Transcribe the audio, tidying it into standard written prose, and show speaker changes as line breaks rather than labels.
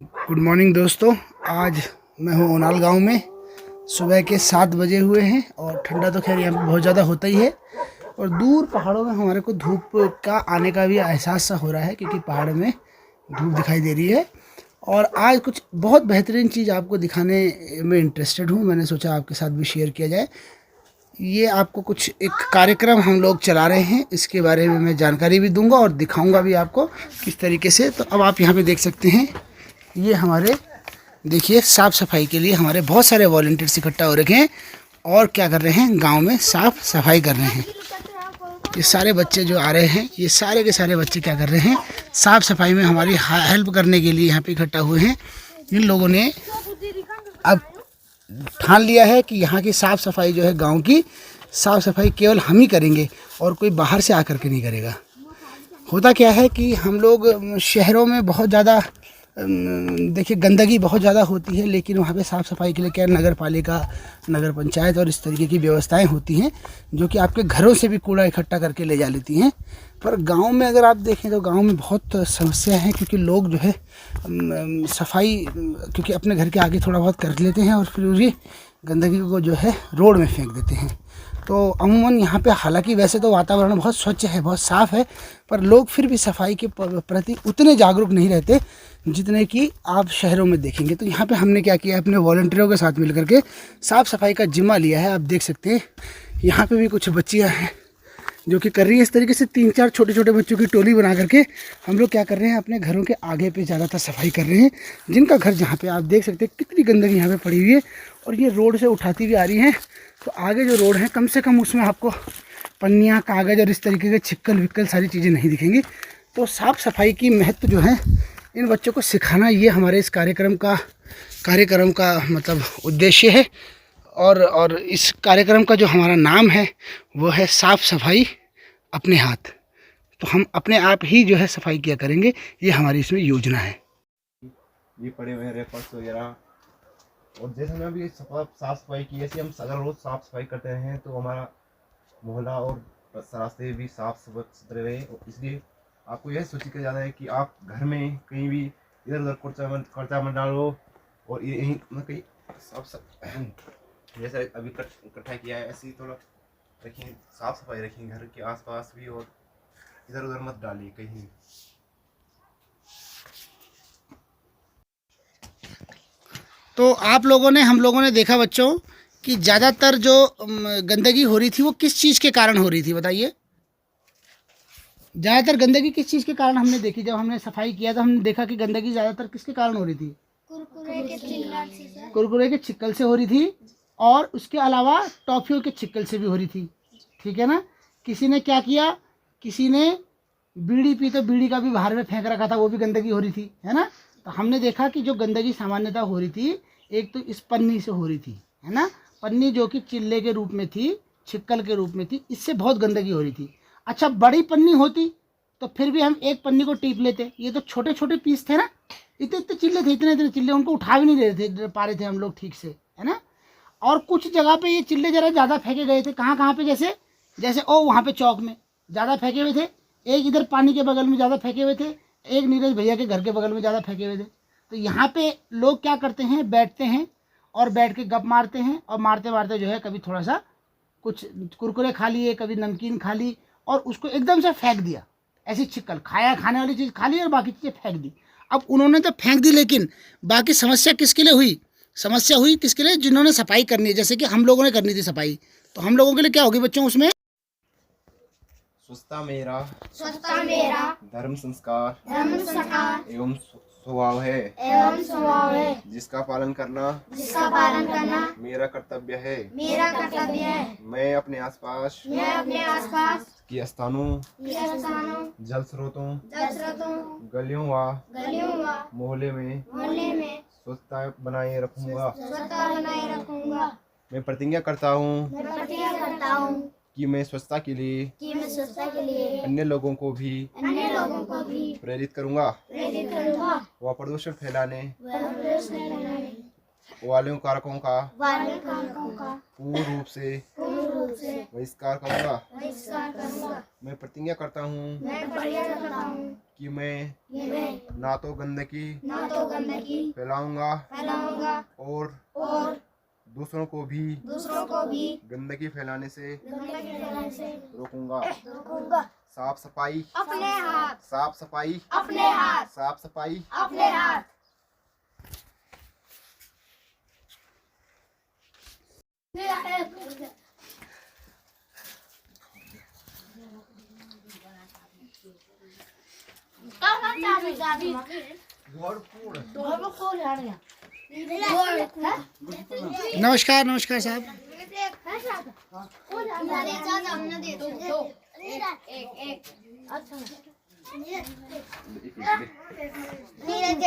Good morning दोस्तों। आज मैं हूँ ओनाल गांव में। सुबह के 7 बजे हुए हैं और ठंडा तो खैर यहाँ पे बहुत ज़्यादा होता ही है। और दूर पहाड़ों में हमारे को धूप का आने का भी एहसास सा हो रहा है, क्योंकि पहाड़ में धूप दिखाई दे रही है। और आज कुछ बहुत बेहतरीन चीज़ आपको दिखाने में इंटरेस्टेड हूँ। मैंने सोचा आपके साथ भी शेयर किया जाए। ये आपको कुछ एक कार्यक्रम हम लोग चला रहे हैं, इसके बारे में मैं जानकारी भी दूंगा और दिखाऊंगा भी आपको किस तरीके से। तो अब आप यहाँ पे देख सकते हैं, ये हमारे देखिए साफ़ सफाई के लिए हमारे बहुत सारे वॉलंटियर्स इकट्ठा हो रखे हैं और क्या कर रहे हैं, गांव में साफ़ सफाई कर रहे हैं। ये सारे बच्चे जो आ रहे हैं, ये सारे के सारे बच्चे क्या कर रहे हैं, साफ़ सफाई में हमारी हेल्प करने के लिए यहाँ पे इकट्ठा हुए हैं। इन लोगों ने अब ठान लिया है कि यहाँ की साफ़ सफाई जो है, गांव की साफ़ सफाई केवल हम ही करेंगे और कोई बाहर से आकर के नहीं करेगा। होता क्या है कि हम लोग शहरों में बहुत ज़्यादा देखिए गंदगी बहुत ज़्यादा होती है, लेकिन वहाँ पे साफ़ सफाई के लिए क्या नगर पालिका, नगर पंचायत और इस तरीके की व्यवस्थाएं होती हैं, जो कि आपके घरों से भी कूड़ा इकट्ठा करके ले जा लेती हैं। पर गांव में अगर आप देखें तो गांव में बहुत समस्या है, क्योंकि लोग जो है सफाई क्योंकि अपने घर के आगे थोड़ा बहुत कर लेते हैं और फिर उसी गंदगी को जो है रोड में फेंक देते हैं। तो अमूमन यहाँ पे हालांकि वैसे तो वातावरण बहुत स्वच्छ है, बहुत साफ़ है, पर लोग फिर भी सफाई के प्रति उतने जागरूक नहीं रहते जितने कि आप शहरों में देखेंगे। तो यहाँ पे हमने क्या किया है, अपने वॉलंटियरों के साथ मिलकर के साफ़ सफाई का जिम्मा लिया है। आप देख सकते हैं यहाँ पे भी कुछ बच्चियाँ हैं जो कि कर रही है इस तरीके से। 3-4 छोटे छोटे बच्चों की टोली बना करके हम लोग क्या कर रहे हैं, अपने घरों के आगे पे ज़्यादातर सफाई कर रहे हैं। जिनका घर जहाँ पे आप देख सकते हैं कितनी गंदगी यहाँ पे पड़ी हुई है और ये रोड से उठाती हुई आ रही है। तो आगे जो रोड है, कम से कम उसमें आपको पन्नियाँ, कागज़ और इस तरीके के छिक्कल विक्कल सारी चीज़ें नहीं दिखेंगी। तो साफ़ सफाई की महत्व जो है इन बच्चों को सिखाना, ये हमारे इस कार्यक्रम का मतलब उद्देश्य है। और इस कार्यक्रम का जो हमारा नाम है वो है साफ़ सफाई अपने हाथ। तो हम अपने आप ही जो है सफाई किया करेंगे, ये हमारी इसमें योजना है।
ये पड़े हुए रेपर्स वगैरह, और जैसे हमें अभी साफ सफाई की, ऐसे हम अगर रोज साफ सफाई करते हैं तो हमारा मोहल्ला और रास्ते भी साफ सुथरे रहे। और इसलिए आपको यह सूचित किया जाता है कि आप घर में कहीं भी इधर उधर खर्चा मत डालो, और ये यहीं कहीं साफ जैसे अभी इकट्ठा किया है ऐसे ही थोड़ा रखिए, साफ सफाई रखिए घर के आसपास भी, और इधर उधर मत डालिए कहीं।
तो आप लोगों ने, हम लोगों ने देखा बच्चों कि ज़्यादातर जो गंदगी हो रही थी वो किस चीज़ के कारण हो रही थी, बताइए। ज़्यादातर गंदगी किस चीज़ के कारण हमने देखी? जब हमने सफाई किया तो हमने देखा कि गंदगी ज़्यादातर किसके कारण हो रही थी? कुरकुरे के छिक्कल से हो रही थी, और उसके अलावा टॉफियों के छिक्कल से भी हो रही थी। ठीक है ना। किसी ने क्या किया, किसी ने बीड़ी पी तो बीड़ी का भी बाहर में फेंक रखा था, वो भी गंदगी हो रही थी, है ना। तो हमने देखा कि जो गंदगी सामान्यतः हो रही थी, एक तो इस पन्नी से हो रही थी, है ना। पन्नी जो कि चिल्ले के रूप में थी, छिक्कल के रूप में थी, इससे बहुत गंदगी हो रही थी। अच्छा, बड़ी पन्नी होती तो फिर भी हम एक पन्नी को टीप लेते। ये तो छोटे छोटे पीस थे ना, इतने इतने चिल्ले थे, इतने इतने चिल्ले, उनको उठा भी नहीं रहे पा रहे थे हम लोग ठीक से, है ना। और कुछ जगह पे ये चिल्ले जरा ज़्यादा फेंके गए थे। कहाँ कहाँ पे? जैसे जैसे ओ वहाँ पे चौक में ज़्यादा फेंके हुए थे, एक इधर पानी के बगल में ज़्यादा फेंके हुए थे, एक नीरज भैया के घर के बगल में ज़्यादा फेंके हुए थे। तो यहाँ पे लोग क्या करते हैं, बैठते हैं और बैठ के गप मारते हैं, और मारते मारते जो है कभी थोड़ा सा कुछ कुरकुरे खा लिए, कभी नमकीन खा ली, और उसको एकदम से फेंक दिया। ऐसी छिक्कल खाया, खाने वाली चीज़ खा ली और बाकी चीज़ें फेंक दी। अब उन्होंने तो फेंक दी, लेकिन बाकी समस्या किसके लिए हुई? समस्या हुई किसके लिए? जिन्होंने सफाई करनी है, जैसे कि हम लोगों ने करनी थी सफाई। तो हम लोगों के लिए क्या होगी बच्चों उसमें?
स्वच्छता मेरा धर्म संस्कार एवं स्वभाव है, जिसका पालन करना मेरा कर्तव्य है। मैं अपने आसपास के स्थानों, जल स्रोतों, गलियों व मोहल्ले में स्वच्छता बनाए रखूंगा। मैं प्रतिज्ञा करता हूँ कि मैं स्वच्छता के लिए अन्य लोगों को भी प्रेरित करूंगा व प्रदूषण फैलाने वालियों कारकों का
वाले कारकों का
पूर्ण रूप से
पूर्ण रूप से
बहिष्कार करूंगा।
बहिष्कार करूंगा।
मैं प्रतिज्ञा करता हूँ
मैं प्रतिज्ञा करता हूँ
कि मैं
कि मैं
ना तो गंदगी
ना तो गंदगी
फैलाऊंगा
फैलाऊंगा
और
और
दूसरों को भी
दूसरों को भी
गंदगी फैलाने से
गंदगी फैलाने से
रोकूंगा।
रोकूंगा।
साफ सफाई
अपने हाथ
साफ सफाई
अपने हाथ
साफ सफाई
अपने हाथ।
नमस्कार नमस्कार साहब।
नीरज